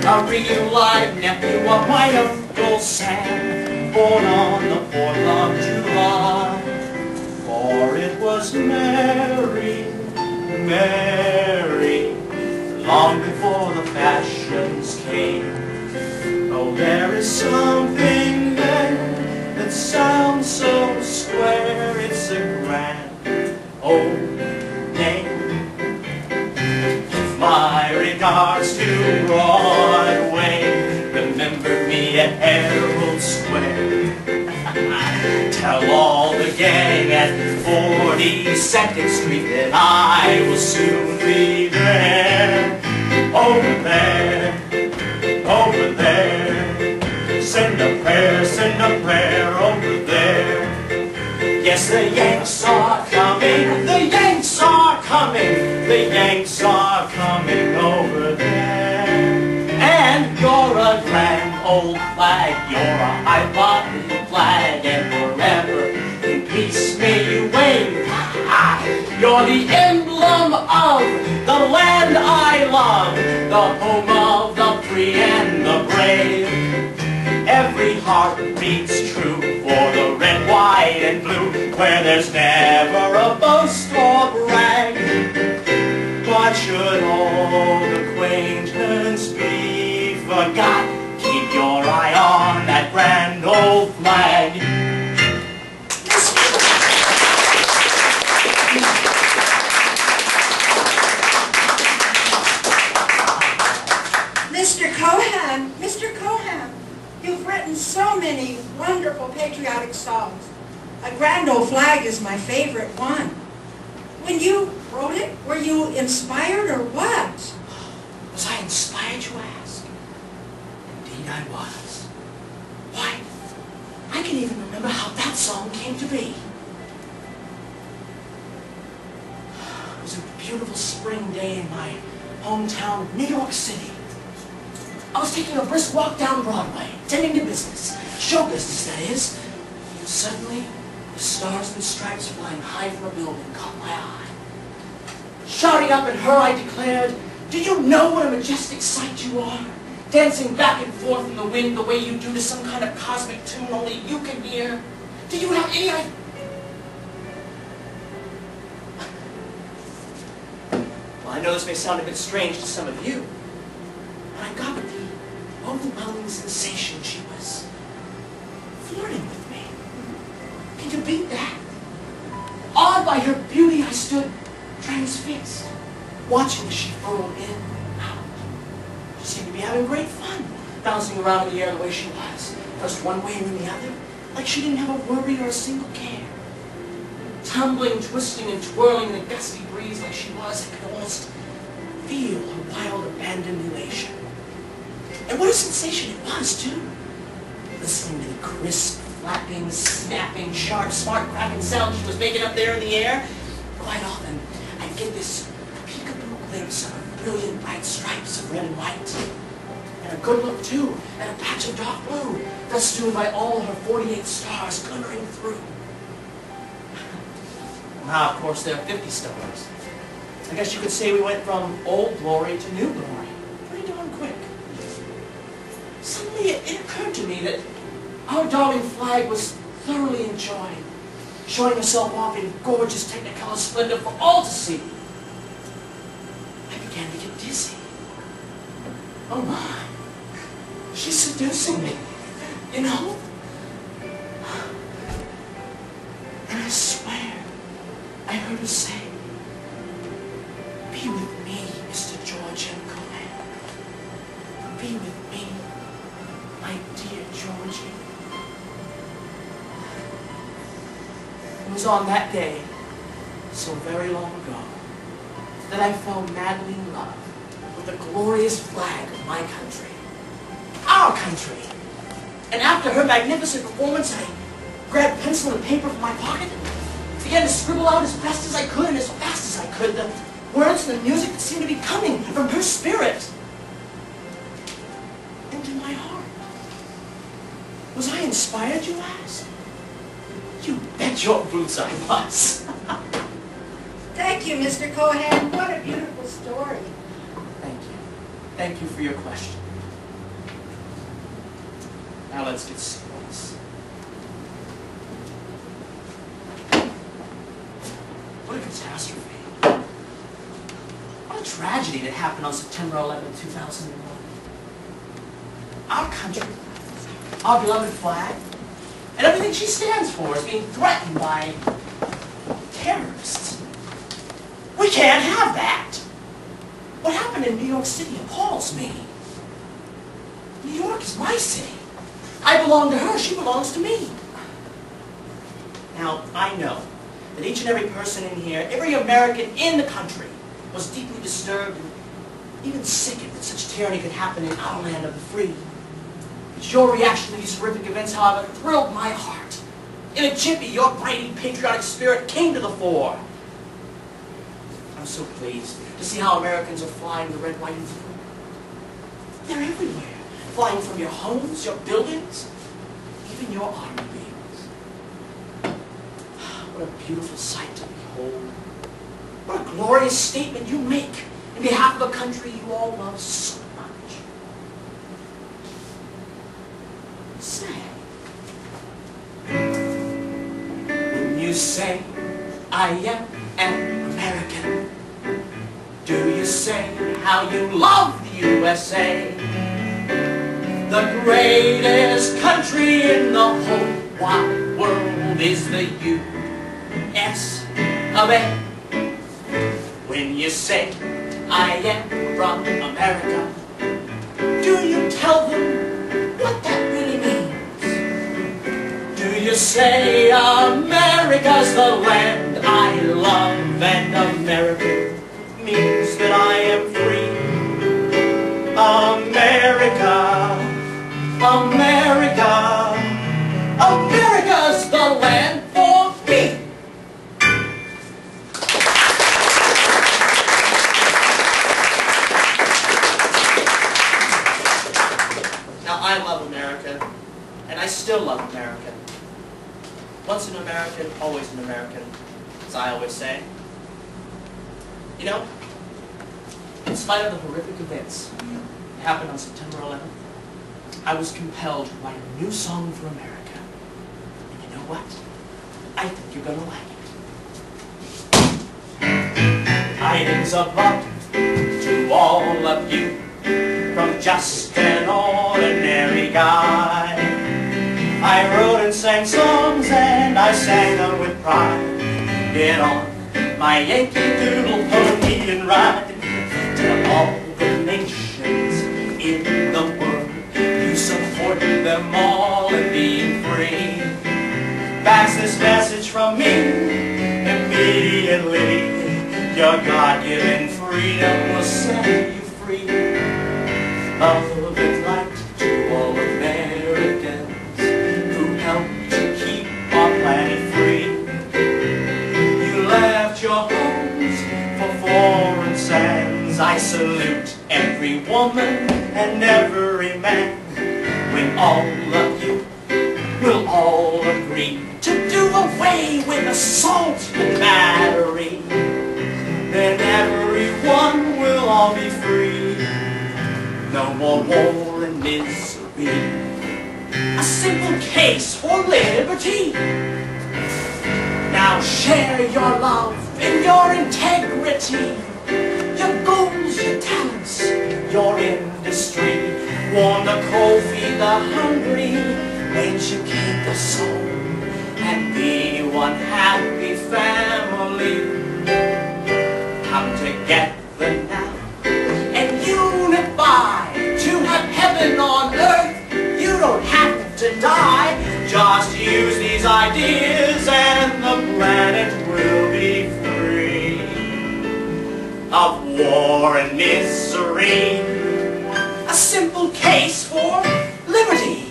a real live nephew of mine of Uncle Sam, born on the 4th of July. For it was Mary, Mary, long before the fashions came. Oh, there is something there that sounds so square, it's a grand old name. Give my regards to Broadway, remember me at Herald Square. Tell all the gang at 42nd Street that I will soon be there. Over there, over there, send a prayer over there. Yes, the Yanks are coming, the Yanks are coming, the Yanks are coming over there. And you're a grand old flag, you're a high-powered flag, and forever in peace may you wave. You're the emblem of the land I love, the home of the free and the brave. Every heart beats true for the red, white, and blue, where there's never a boast or brag. But should old acquaintance be forgot, keep your eye on that grand old flag. Mr. Cohan, you've written so many wonderful patriotic songs. A Grand Old Flag is my favorite one. When you wrote it, were you inspired or what? Was I inspired, you ask? Indeed I was. Why, I can even remember how that song came to be. It was a beautiful spring day in my hometown of New York City. I was taking a brisk walk down Broadway, tending to business, show business that is. And suddenly, the stars and stripes flying high from a building caught my eye. Shouting up at her, I declared, "Do you know what a majestic sight you are? Dancing back and forth in the wind the way you do to some kind of cosmic tune only you can hear. Do you have any idea?" Well, I know this may sound a bit strange to some of you, but I got the overwhelming sensation she was flirting with me. Can you beat that? Awed by her beauty, I stood transfixed, watching as she furrowed in and out. She seemed to be having great fun, bouncing around in the air the way she was, first one way and then the other, like she didn't have a worry or a single care. Tumbling, twisting, and twirling in a gusty breeze like she was, I could almost feel her wild, abandoned elation. And what a sensation it was, too. Listening to the crisp, flapping, snapping, sharp, smart, cracking sound she was making up there in the air. Quite often, I'd get this peekaboo glimpse of her brilliant, bright stripes of red and white. And a good look, too, at a patch of dark blue, festooned by all her 48 stars glimmering through. Now, of course, there are 50 stars. I guess you could say we went from old glory to new glory. Pretty darn quick. Suddenly it occurred to me that our darling flag was thoroughly enjoying, showing herself off in gorgeous technicolor splendor for all to see. I began to get dizzy. Oh my, she's seducing me, you know? And I swear, I heard her say, "Be with me, Mr. George M. Cohan. Be with me, my dear Georgie." It was on that day, so very long ago, that I fell madly in love with the glorious flag of my country. Our country! And after her magnificent performance, I grabbed pencil and paper from my pocket and began to scribble out as best as I could and as fast as I could the words and the music that seemed to be coming from her spirit into my heart. Was I inspired, you ask? You bet your boots I was. Thank you, Mr. Cohan. What a beautiful story. Thank you. Thank you for your question. Now let's get serious. What a catastrophe. What a tragedy that happened on September 11, 2001. Our country, our beloved flag, and everything she stands for is being threatened by terrorists. We can't have that. What happened in New York City appalls me. New York is my city. I belong to her, she belongs to me. Now, I know that each and every person in here, every American in the country, was deeply disturbed and even sickened that such tyranny could happen in our land of the free. But your reaction to these horrific events, however, thrilled my heart. In a jiffy, your mighty patriotic spirit came to the fore. I'm so pleased to see how Americans are flying the red, white, and blue. They're everywhere, flying from your homes, your buildings, even your automobiles. What a beautiful sight to behold. What a glorious statement you make in behalf of a country you all love so much. Say, when you say, I am an American, do you say how you love the USA? The greatest country in the whole wide world is the U.S. of A. When you say, I am from America, do you tell them what that really means? Do you say, America's the land I love, and America means that I am free? America, America, America's the land for me. Now, I love America, and I still love America. Once an American, always an American, as I always say. You know, in spite of the horrific events that happened on September 11th, I was compelled to write a new song for America. And you know what? I think you're going to like it. Tidings of love to all of you from just an ordinary guy. I wrote and sang songs and I sang them with pride. Get on my Yankee Doodle pony and ride. Tell all the nations in the world you support them all in being free. Pass this message from me immediately. Your God-given freedom will set you free. Love and light to all Americans who help to keep our planet free. You left your homes for foreign sands. I salute every woman and every man. When all of you will all agree to do away with assault and battery, then everyone will all be free. No more war and misery. A simple case for liberty. Now share your love and your integrity, your goals, your talents, your industry. Warm the cold, feed the hungry, educate the soul, and be one happy family. Come together now and unify to have heaven on earth. You don't have to die, just use these ideas and the planet will be free of war and misery. A simple case for liberty.